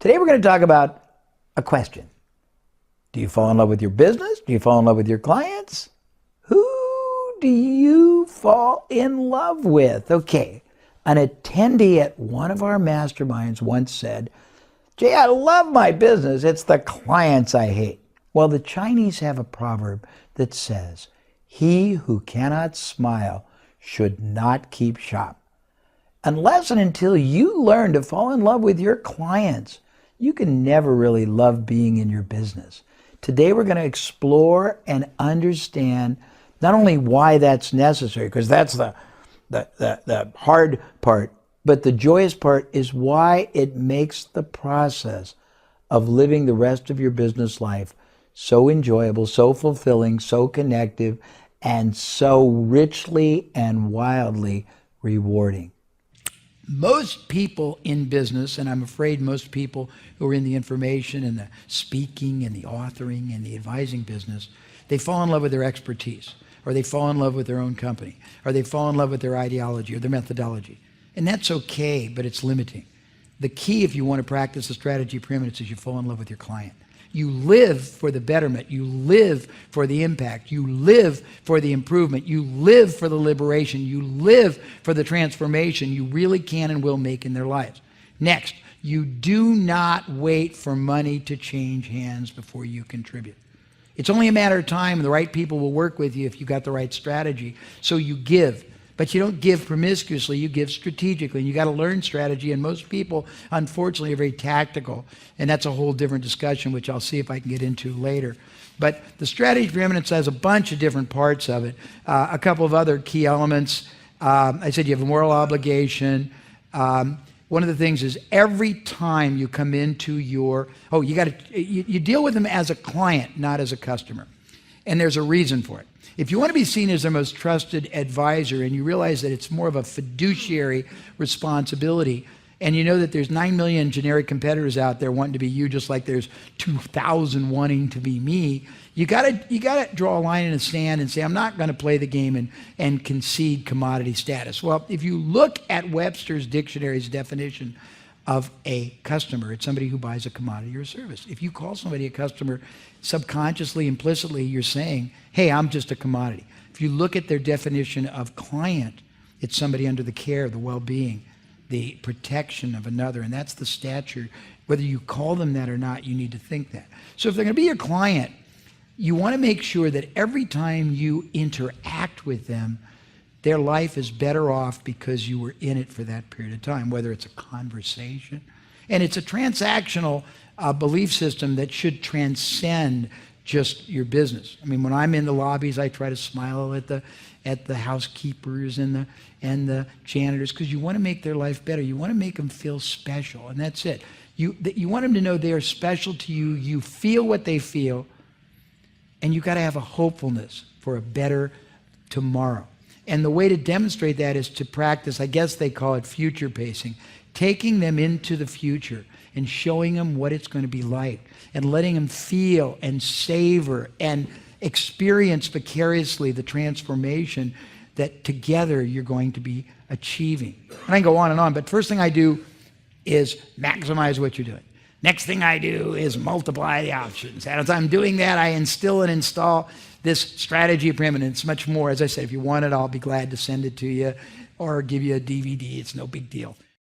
Today we're going to talk about a question. Do you fall in love with your business? Do you fall in love with your clients? Who do you fall in love with? Okay, an attendee at one of our masterminds once said, "Jay, I love my business. It's the clients I hate." Well, the Chinese have a proverb that says, "He who cannot smile should not keep shop." Unless and until you learn to fall in love with your clients, you can never really love being in your business. Today we're going to explore and understand not only why that's necessary, because that's the hard part, but the joyous part is why it makes the process of living the rest of your business life so enjoyable, so fulfilling, so connective, and so richly and wildly rewarding. Most people in business, and I'm afraid most people who are in the information and the speaking and the authoring and the advising business, they fall in love with their expertise, or they fall in love with their own company, or they fall in love with their ideology or their methodology. And that's okay, but it's limiting. The key, if you want to practice the strategy of preeminence, is you fall in love with your client. You live for the betterment. You live for the impact. You live for the improvement. You live for the liberation. You live for the transformation you really can and will make in their lives. Next, you do not wait for money to change hands before you contribute. It's only a matter of time, and the right people will work with you if you got the right strategy. So you give. But you don't give promiscuously, you give strategically. And you got to learn strategy, and most people, unfortunately, are very tactical. And that's a whole different discussion, which I'll see if I can get into later. But the strategy of preeminence has a bunch of different parts of it. A couple of other key elements. I said you have a moral obligation. One of the things is every time you come into your, you deal with them as a client, not as a customer. And there's a reason for it. If you want to be seen as their most trusted advisor, and you realize that it's more of a fiduciary responsibility, and you know that there's 9 million generic competitors out there wanting to be you, just like there's 2,000 wanting to be me, you gotta draw a line in the sand and say, I'm not going to play the game and concede commodity status. Well, if you look at Webster's dictionary's definition of a customer, it's somebody who buys a commodity or a service. If you call somebody a customer, subconsciously, implicitly, you're saying, hey, I'm just a commodity. If you look at their definition of client, it's somebody under the care, the well-being, the protection of another, and that's the stature. Whether you call them that or not, you need to think that. So if they're going to be your client, you want to make sure that every time you interact with them, their life is better off because you were in it for that period of time, whether it's a conversation. And it's a transactional belief system that should transcend just your business. I mean, when I'm in the lobbies, I try to smile at the housekeepers and the janitors, because you want to make their life better. You want to make them feel special, and that's it. You want them to know they are special to you. You feel what they feel, and you got to have a hopefulness for a better tomorrow. And the way to demonstrate that is to practice, I guess they call it future pacing, taking them into the future and showing them what it's going to be like and letting them feel and savor and experience vicariously the transformation that together you're going to be achieving. And I can go on, but first thing I do is maximize what you're doing. Next thing I do is multiply the options. And as I'm doing that, I instill and install this strategy of preeminence, much more. As I said, if you want it, I'll be glad to send it to you or give you a DVD. It's no big deal.